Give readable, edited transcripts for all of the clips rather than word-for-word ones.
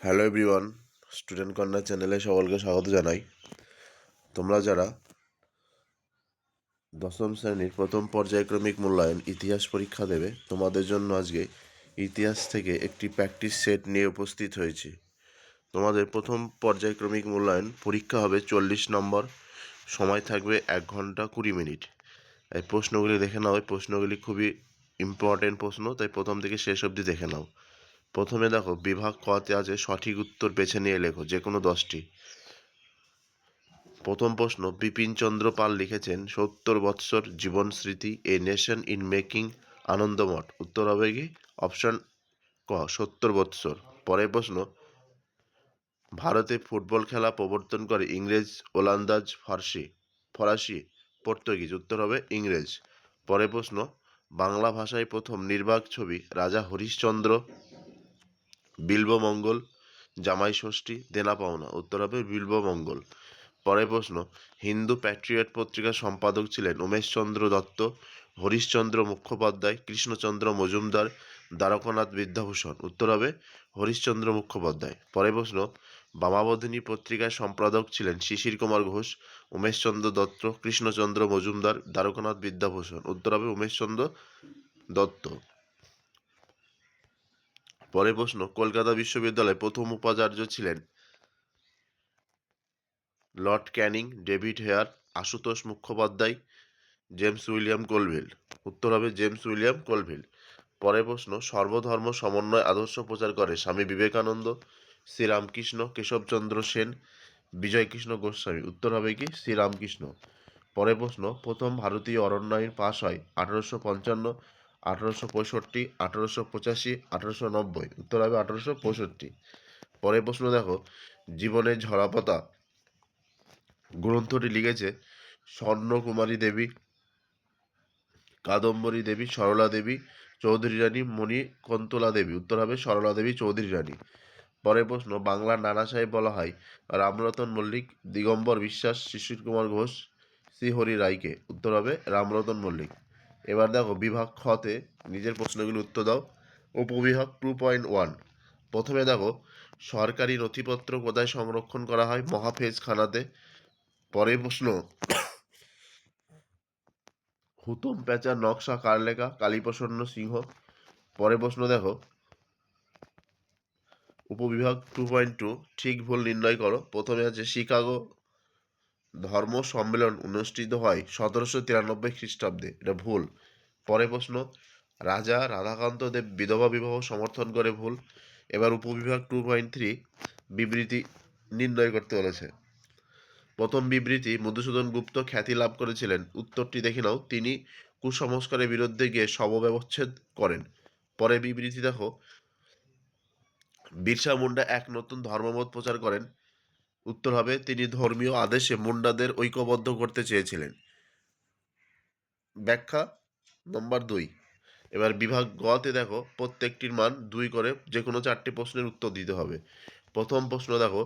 Hello everyone, student corner চ্যানেলে সকলকে স্বাগত জানাই। তোমরা যারা দশম শ্রেণীর প্রথম পর্যায়ক্রমিক মূল্যায়ন ইতিহাস পরীক্ষা দেবে, তোমাদের জন্য আজকে ইতিহাস থেকে একটি প্র্যাকটিস সেট নিয়ে উপস্থিত হয়েছি। তোমাদের প্রথম পর্যায়ক্রমিক মূল্যায়ন পরীক্ষা হবে 40 নম্বর, সময় থাকবে 1 ঘন্টা 20 মিনিট। এই প্রশ্নগুলি দেখে নাও। এই প্রশ্নগুলি খুবই ইম্পর্টেন্ট প্রশ্ন, তাই প্রথম থেকে শেষ অবধি দেখে নাও। প্রথমে দেখো, বিভাগ কতে আছে সঠিক উত্তর বেছে নিয়ে লেখো, যে কোনো 10টি। প্রথম প্রশ্ন, বিপিনচন্দ্র পাল লিখেছেন 70 বৎসর জীবন স্মৃতি a nation in making Anandamath. উত্তর হবে কি অপশন ক 70 বৎসর। পরের প্রশ্ন, ভারতে ফুটবল খেলা প্রবর্তন করে ইংরেজ, ওলন্দাজ, ফরাসি, পর্তুগিজ। উত্তর হবে ইংরেজ। পরের প্রশ্ন, বাংলা ভাষায় প্রথম নির্বাক ছবি রাজা হরিশ্চন্দ্র, বিল্বমঙ্গল, জামাই ষষ্ঠী, দেনা পাওনা। উত্তর হবে বিল্বমঙ্গল। পরের প্রশ্ন, হিন্দু প্যাট্রিয়ট পত্রিকার সম্পাদক ছিলেন উমেশচন্দ্র দত্ত, হরিশচন্দ্র মুখোপাধ্যায়, কৃষ্ণচন্দ্র মজুমদার, দ্বারকানাথ বিদ্যাভূষণ। উত্তর হবে হরিশচন্দ্র মুখোপাধ্যায়। পরের প্রশ্ন, বামাবধিনী পত্রিকার সম্পাদক ছিলেন শিশির কুমার ঘোষ, উমেশচন্দ্র দত্ত, কৃষ্ণচন্দ্র মজুমদার, দ্বারকানাথ বিদ্যাভূষণ। উত্তর হবে উমেশচন্দ্র দত্ত। পরের প্রশ্ন, কলকাতা বিশ্ববিদ্যালয়ের প্রথম উপাচার্য ছিলেন Lord Canning, David Hare, Ashutosh Mukhopadhyay, James William Colvile. উত্তর হবে জেমস উইলিয়াম কোলভিল। পরের প্রশ্ন, সর্বধর্ম সমন্বয় আদর্শ প্রচার করে স্বামী বিবেকানন্দ, শ্রীরামকৃষ্ণ, কেশবচন্দ্র সেন, বিজয়কৃষ্ণ গোস্বামী। উত্তর হবে কি শ্রীরামকৃষ্ণ। পরের প্রশ্ন, প্রথম ভারতীয় অরণ্য আইন পাশ হয় 1855, 1865, 1885, 1890। উত্তর হবে 1865। পরের প্রশ্ন দেখো, জীবনের ঝরাপাতা গ্রন্থটি লিখেছে স্বর্ণকুমারী দেবী, কাদম্বরী দেবী, সরলা দেবী, চৌধুরী রানী, মণিকুন্তলা দেবী। উত্তর হবে সরলা দেবী চৌধুরী রানী। পরের প্রশ্ন, বাংলার নানা সাহেব বলা হয় রামরতন মল্লিক, দিগম্বর বিশ্বাস, শিশির কুমার ঘোষ, শ্রীহরি রায়কে। উত্তর হবে রামরতন মল্লিক। এবার দেখো, বিভাগ খতে নিজের প্রশ্নগুলি উত্তর দাও। উপবিভাগ 2.1। প্রথমে দেখো, সরকারি নথিপত্র কোথায় সংরক্ষণ করা হয়? মহাফেজখানাতে। পরের প্রশ্ন, হুতুম প্যাঁচার নকশা কার লেখা? কালীপ্রসন্ন সিংহ। পরের প্রশ্ন দেখো, উপবিভাগ 2.2, ঠিক ভুল নির্ণয় করো। প্রথমে আছে শিকাগো ধর্ম সম্মেলন অনুষ্ঠিত হয় 1793 খ্রিস্টাব্দে। এটা ভুল। পরের প্রশ্ন, রাজা রাধাকান্ত দেব বিধবা বিবাহ সমর্থন করে। ভুল। এবার উপবিভাগ 2.3, বিবৃতি নির্ণয় করতে বলেছে। প্রথম বিবৃতি, মধুসূদন গুপ্ত খ্যাতি লাভ করেছিলেন। উত্তরটি দেখে নাও। তিনি কুসংস্কারের বিরুদ্ধে গিয়ে শবব্যবচ্ছেদ করেন। পরে বিবৃতি দেখো, বিরসা মুন্ডা এক নতুন ধর্মমত প্রচার করেন। উত্তর হবে তিনি ধর্মীয় আদেশে মুন্ডাদের ঐক্যবদ্ধ করতে চেয়েছিলেন। ব্যাখ্যা নম্বর 2। এবার বিভাগ গতে দেখো, প্রত্যেকটির মান 2 করে যে কোনো 4টি প্রশ্নের উত্তর দিতে হবে। প্রথম প্রশ্ন দেখো,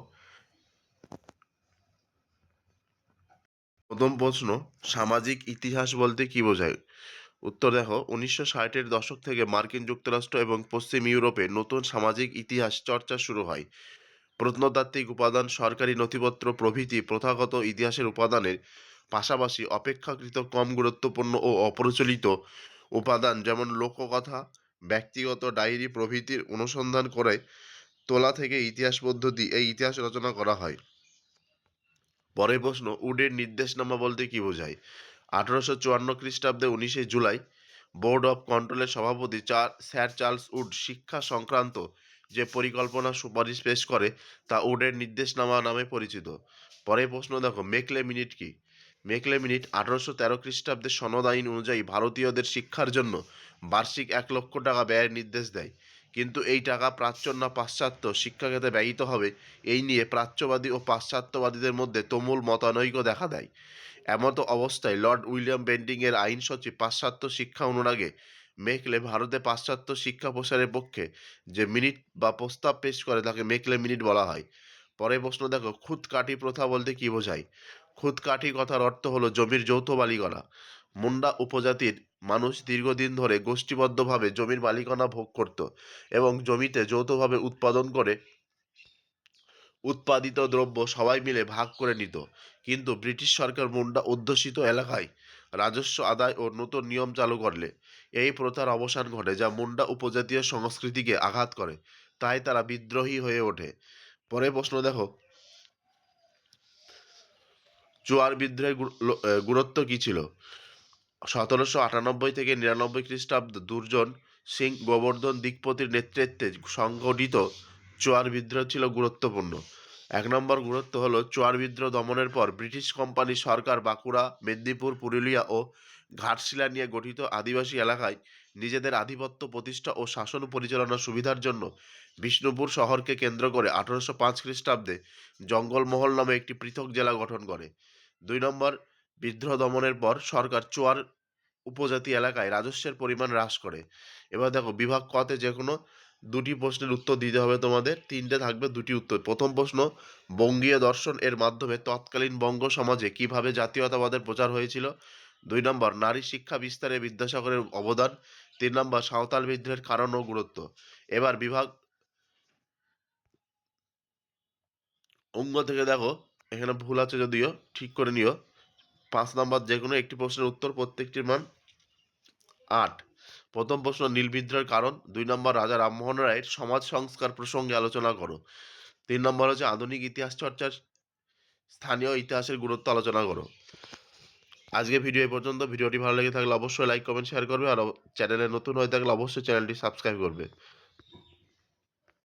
সামাজিক ইতিহাস বলতে কি বোঝায়? উত্তর দেখো, 1960-এর দশক থেকে মার্কিন যুক্তরাষ্ট্র এবং পশ্চিম ইউরোপে নতুন সামাজিক ইতিহাস চর্চা শুরু হয়। প্রত্নতাত্ত্বিক উপাদান, সরকারি নথিপত্র প্রভৃতি প্রথাগত ইতিহাসের উপাদানের পাশাপাশি অপেক্ষাকৃত কম গুরুত্বপূর্ণ ও অপ্রচলিত উপাদান যেমন লোককথা, ব্যক্তিগত ডায়েরি প্রভৃতির অনুসন্ধান করে তোলা থেকে ইতিহাস পদ্ধতি এই ইতিহাস রচনা করা হয়। পরের প্রশ্ন, উডের নির্দেশনামা বলতে কি বোঝায়? 1854 খ্রিস্টাব্দে 19শে জুলাই বোর্ড অফ কন্ট্রোলের সভাপতি স্যার চার্লস উড শিক্ষা সংক্রান্ত যে পরিকল্পনা সুপারিশ পেশ করে তা উডের নির্দেশনামা নামে পরিচিত। পরের প্রশ্ন দেখো, মেকলে মিনিট কি? মেকলে মিনিট 1813 খ্রিস্টাব্দের সনদ আইন অনুযায়ী ভারতীয়দের শিক্ষার জন্য বার্ষিক 1 লক্ষ টাকা ব্যয়ের নির্দেশ দেয়। কিন্তু এই টাকা প্রাচ্য না পাশ্চাত্য শিক্ষাক্ষেত্রে ব্যয়িত হবে, এই নিয়ে প্রাচ্যবাদী ও পাশ্চাত্যবাদীদের মধ্যে তুমুল মতানৈক্য দেখা দেয়। এমতো অবস্থায় লর্ড উইলিয়াম বেন্টিংয়ের আইন সচিব পাশ্চাত্য শিক্ষা অনুরাগে মেকলে ভারতে পাশ্চাত্য শিক্ষা প্রসারের পক্ষে যে মিনিট বা প্রস্তাব পেশ করে তাকে মেকলে মিনিট বলা হয়। পরের প্রশ্ন দেখো, খুদকাঠি প্রথা বলতে কি বোঝায়? খুদকাঠি কথার অর্থ হলো জমির যৌথ মালিকানা। মুন্ডা উপজাতির মানুষ দীর্ঘদিন ধরে গোষ্ঠীবদ্ধভাবে জমির মালিকানা ভোগ করত এবং জমিতে যৌথভাবে উৎপাদন করে উৎপাদিত দ্রব্য সবাই মিলে ভাগ করে নিত, কিন্তু ব্রিটিশ সরকার মুন্ডা অধ্যুষিত এলাকায় রাজস্ব আদায় ও নতুন নিয়ম চালু করলে এই প্রথার অবসান ঘটে, যা মুন্ডা উপজাতীয় সংস্কৃতিকে আঘাত করে। তাই তারা বিদ্রোহী হয়ে ওঠে। পরের প্রশ্ন দেখো, চুয়ার বিদ্রোহের গুরুত্ব কি ছিল? 1798 থেকে 99 খ্রিস্টাব্দ দুর্জন সিং গোবর্ধন দিকপতির নেতৃত্বে সংগঠিত চুয়ার বিদ্রোহ ছিল গুরুত্বপূর্ণ। 1 নম্বর গুরুত্ব হলো, চুয়ার বিদ্রোহ দমনের পর ব্রিটিশ কোম্পানি সরকার বাঁকুড়া, মেদিনীপুর, পুরুলিয়া ও ঘাটশিলা নিয়ে গঠিত আদিবাসী এলাকায় নিজেদের আধিপত্য প্রতিষ্ঠা ও শাসন পরিচালনার সুবিধার জন্য বিষ্ণুপুর শহরকে কেন্দ্র করে 1805 খ্রিস্টাব্দে জঙ্গলমহল নামে একটি পৃথক জেলা গঠন করে। 2 নম্বর, বিদ্রোহ দমনের পর সরকার চুয়ার উপজাতি এলাকায় রাজস্বের পরিমাণ হ্রাস করে। এবার দেখো, বিভাগ কতে যে কোনো দুটি প্রশ্নের উত্তর দিতে হবে তোমাদের, তিনটে থাকবে, দুটি উত্তর। প্রথম প্রশ্ন, বঙ্গীয় দর্শন এর মাধ্যমে তৎকালীন বঙ্গ সমাজে কিভাবে জাতীয়তাবাদের প্রচার হয়েছিল? 2 নম্বর, নারী শিক্ষা বিস্তারে বিদ্যাসাগরের অবদান। 3 নম্বর, সাঁওতাল বিদ্রোহের কারণ ও গুরুত্ব। এবার বিভাগ অঙ্গ থেকে দেখো, এখানে ভুল আছে যদিও, ঠিক করে নিও। 5 নম্বর যে কোনো একটি প্রশ্নের উত্তর, প্রত্যেকটির মান 8। প্রথম প্রশ্ন, নীল বিদ্রোহের কারণ। 2 নম্বর, রাজা রামমোহন রায়ের সমাজ সংস্কার প্রসঙ্গে আলোচনা করো। 3 নম্বর হচ্ছে আধুনিক ইতিহাস চর্চার স্থানীয় ইতিহাসের গুরুত্ব আলোচনা করো। আজকে ভিডিও এই পর্যন্ত। ভিডিওটি ভালো লেগে থাকলে অবশ্যই লাইক, কমেন্ট, শেয়ার করবে, আর চ্যানেলে নতুন হয়ে থাকলে অবশ্যই চ্যানেলটি সাবস্ক্রাইব করবে।